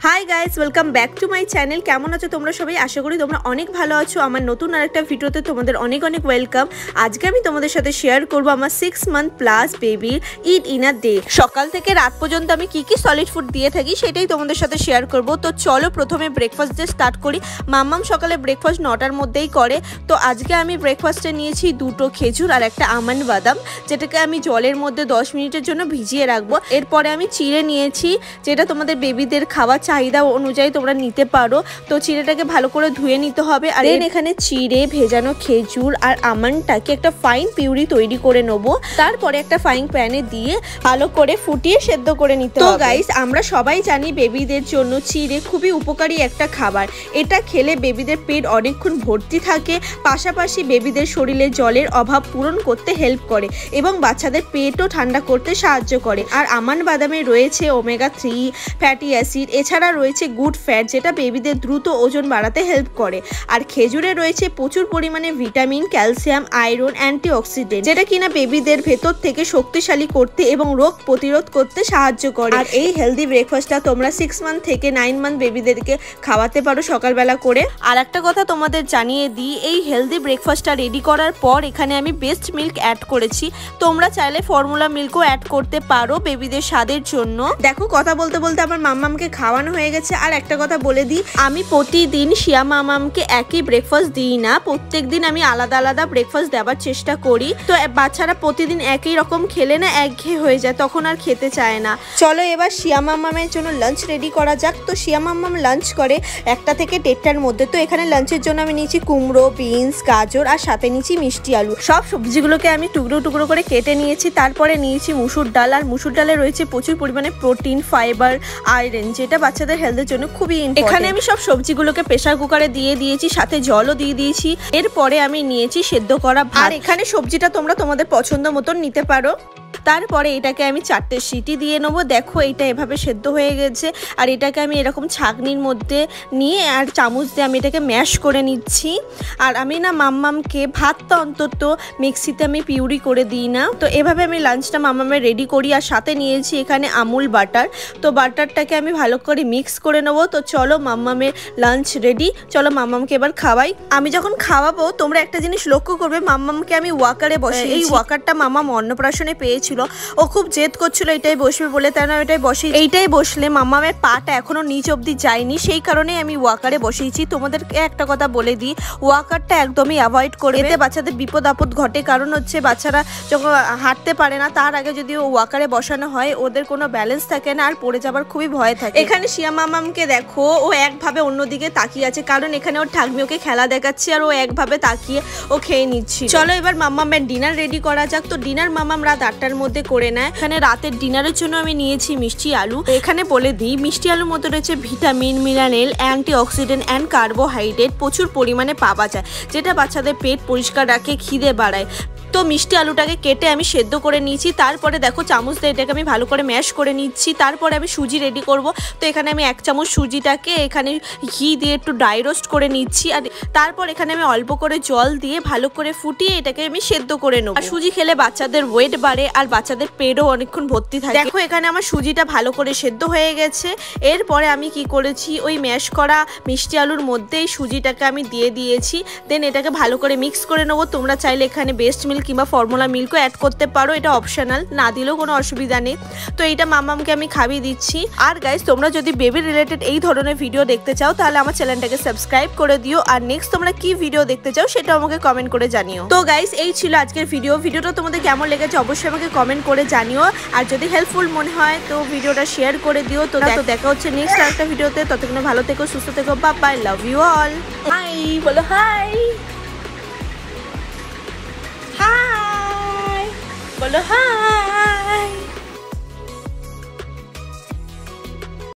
Hi guys, welcome back to my channel. কেমন আছো তোমরা সবাই? আশা করি তোমরা অনেক ভালো আছো। আমার নতুন আরেকটা ভিডিওতে তোমাদের অনেক অনেক ওয়েলকাম। আজকে আমি তোমাদের সাথে শেয়ার করব আমার 6 মান্থ প্লাস বেবির ইট ইন আ ডে। সকাল থেকে রাত পর্যন্ত আমি কি সলিড ফুড দিয়ে থাকি সেটাই তোমাদের সাথে শেয়ার করব। তো চলো প্রথমে ব্রেকফাস্ট দিয়ে স্টার্ট করি। মাম্মাম সকালে ব্রেকফাস্ট 9টার মধ্যেই করে। তো আজকে আমি ব্রেকফাস্টে নিয়েছি 2টো খেজুর আর একটা আমন্ড বাদাম, যেটাকে আমি জলের মধ্যে 10 মিনিটের জন্য ভিজিয়ে রাখবো। এরপরে আমি চিড়ে নিয়েছি, যেটা তোমাদের বেবিদের খাওয়া চাহিদা অনুযায়ী তোমরা নিতে পারো। তো চিড়েটাকে ভালো করে ধুয়ে নিতে হবে। আর এখানে চিড়ে, ভেজানো খেজুর আর আমন্ডটাকে একটা ফাইন পিউরি তৈরি করে নেব। তারপরে একটা ফ্রাইং প্যানে দিয়ে ভালো করে ফুটিয়ে সেদ্ধ করে নিতে হবে। তো গাইস, আমরা সবাই জানি বেবিদের জন্য চিড়ে খুবই উপকারী একটা খাবার। এটা খেলে বেবিদের পেট অনেকক্ষণ ভর্তি থাকে, পাশাপাশি বেবিদের শরীরে জলের অভাব পূরণ করতে হেল্প করে এবং বাচ্চাদের পেটও ঠান্ডা করতে সাহায্য করে। আর আমন্ড বাদামে রয়েছে ওমেগা 3 ফ্যাটি অ্যাসিড, এছাড়া রয়েছে গুড ফ্যাট, যেটা বেবিদের দ্রুত ওজন বাড়াতে হেল্প করে। আর খেজুরে রয়েছে প্রচুর পরিমাণে ভিটামিন, ক্যালসিয়াম, আয়রন, অ্যান্টিঅক্সিডেন্ট, যেটা কিনা বেবিদের ভেতর থেকে শক্তিশালী করতে এবং রোগ প্রতিরোধ করতে সাহায্য করে। আর এই হেলদি ব্রেকফাস্টটা তোমরা 6 মান্থ থেকে 9 মান্থ বেবিদেরকে খাওয়াতে পারো সকালবেলা করে। আর একটা কথা তোমাদের জানিয়ে দিই, এই হেলদি ব্রেকফাস্টটা রেডি করার পর এখানে আমি বেস্ট মিল্ক অ্যাড করেছি। তোমরা চাইলে ফর্মুলা মিল্কও অ্যাড করতে পারো বেবিদের স্বাদের জন্য। দেখো, কথা বলতে বলতে আমার মাম্মামকে খাওয়ানো হয়ে গেছে। আর একটা কথা বলে দিই, আমি প্রতিদিন শিয়া মামামকে একই ব্রেকফাস্ট দিই না, প্রত্যেক দিন আমি আলাদা আলাদা ব্রেকফাস্ট দেওয়ার চেষ্টা করি। তো বাচ্চারা প্রতিদিন একই রকম খেলে না একঘেয়ে হয়ে যায়, তখন আর খেতে চায় না। চলো এবার শিয়া মামামের জন্য লাঞ্চ রেডি করা যাক। তো শিয়া মামাম লাঞ্চ করে 1টা থেকে 1:30টার মধ্যে। তো এখানে লাঞ্চের জন্য আমি নিয়েছি কুমড়ো, বিনস, গাজর আর সাথে নিয়েছি মিষ্টি আলু। সব সবজিগুলোকে আমি টুকরো টুকরো করে কেটে নিয়েছি। তারপরে নিয়েছি মুসুর ডাল। আর মুসুর ডালে রয়েছে প্রচুর পরিমাণে প্রোটিন, ফাইবার, আয়রন, যেটা বাচ্চাদের হেলথের জন্য খুবই ইম্পর্টেন্ট। এখানে আমি সব সবজিগুলোকে প্রেসার কুকারে দিয়ে দিয়েছি, সাথে জলও দিয়ে দিয়েছি। এরপরে আমি নিয়েছি সেদ্ধ করা ভাত। আর এখানে সবজিটা তোমরা তোমাদের পছন্দ মতন নিতে পারো। তারপরে এটাকে আমি 4টে সিটি দিয়ে নেবো। দেখো, এটা এভাবে সেদ্ধ হয়ে গেছে। আর এটাকে আমি এরকম ছাঁকনির মধ্যে নিয়ে আর চামচ দিয়ে আমি এটাকে ম্যাশ করে নিচ্ছি। আর আমি না মাম্মামকে ভাতটা অন্তত মিক্সিতে আমি পিউরি করে দিই না। তো এভাবে আমি লাঞ্চটা মাম্মামের রেডি করি। আর সাথে নিয়েছি এখানে আমুল বাটার। তো বাটারটাকে আমি ভালো করে মিক্স করে নেবো। তো চলো, মাম্মামের লাঞ্চ রেডি। চলো মাম্মামকে এবার খাওয়াই। আমি যখন খাওয়াবো তোমরা একটা জিনিস লক্ষ্য করবে, মাম্মামকে আমি ওয়াকারে বসে, এই ওয়াকারটা মাম্মাম অন্নপ্রাশনে পেয়েছিল। ও খুব জেদ করছিল এটাই বসবে বলে, তাই না এটাই বসে। এইটাই বসলে মাম্মামের পাটা এখনো নিচ অব্দি যায়নি, সেই কারণে আমি ওয়াকারে বসিয়েছি। তোমাদেরকে একটা কথা বলে দিই, ওয়াকারটা একদমই অ্যাভয়েড করে, এতে বাচ্চাদের বিপদ আপদ ঘটে। কারণ হচ্ছে বাচ্চারা যখন হাঁটতে পারে না, তার আগে যদি ওয়াকারে বসানো হয়, ওদের কোনো ব্যালেন্স থাকে না আর পড়ে যাবার খুবই ভয় থাকে। এখানে শিয়া মামামকে দেখো, ও একভাবে অন্যদিকে তাকিয়ে আছে, কারণ এখানে ওর ঠাকমি ওকে খেলা দেখাচ্ছে আর ও একভাবে তাকিয়ে ও খেয়ে নিচ্ছি। চলো এবার মাম্মামের ডিনার রেডি করা যাক। তো ডিনার মাম্মাম রাত 8টার মধ্যে করে নেয়। এখানে রাতের ডিনারের জন্য আমি নিয়েছি মিষ্টি আলু। এখানে বলে দিই, মিষ্টি আলুর মধ্যে রয়েছে vitamin, mineral, antioxidant and carbohydrate প্রচুর পরিমাণে পাওয়া যায়, যেটা বাচ্চাদের পেট পরিষ্কার রাখে, খিদে বাড়ায়। তো মিষ্টি আলুটাকে কেটে আমি সেদ্ধ করে নিয়েছি। তারপরে দেখো, চামচ দিয়ে এটাকে আমি ভালো করে ম্যাশ করে নিচ্ছি। তারপরে আমি সুজি রেডি করব। তো এখানে আমি 1 চামচ সুজিটাকে এখানে ঘি দিয়ে একটু ড্রাই রোস্ট করে নিচ্ছি। আর তারপর এখানে আমি অল্প করে জল দিয়ে ভালো করে ফুটিয়ে এটাকে আমি সেদ্ধ করে নেব। আর সুজি খেলে বাচ্চাদের ওয়েট বাড়ে আর বাচ্চাদের পেটও অনেকক্ষণ ভর্তি থাকে। দেখো, এখানে আমার সুজিটা ভালো করে সেদ্ধ হয়ে গেছে। এরপরে আমি কি করেছি, ওই ম্যাশ করা মিষ্টি আলুর মধ্যেই সুজিটাকে আমি দিয়ে দিয়েছি। দেন এটাকে ভালো করে মিক্স করে নেবো। তোমরা চাইলে এখানে বেস্ট মিল্ক কিংবা ফর্মুলা মিল্কও অ্যাড করতে পারো, এটা অপশনাল, না দিলেও কোনো অসুবিধা নেই। তো এইটা মাম্মামকে আমি খাইয়ে দিচ্ছি। আর গাইস, তোমরা যদি বেবি রিলেটেড এই ধরনের ভিডিও দেখতে চাও, তাহলে আমার চ্যানেলটাকে সাবস্ক্রাইব করে দিও। আর নেক্সট তোমরা কি ভিডিও দেখতে চাও সেটা আমাকে কমেন্ট করে জানিও। তো গাইস, এই ছিল আজকের ভিডিওটা তোমাদের কেমন লেগেছে অবশ্যই আমাকে কমেন্ট করে জানিও। আর যদি হেল্পফুল মনে হয় তো ভিডিওটা শেয়ার করে দিও। তো দেখা হচ্ছে নেক্সট আরেকটা ভিডিওতে। ততক্ষণ ভালো থেকো, সুস্থ থেকো, bye bye, love you all. Hi বলো, হাই বলো, হাই বলো, হাই।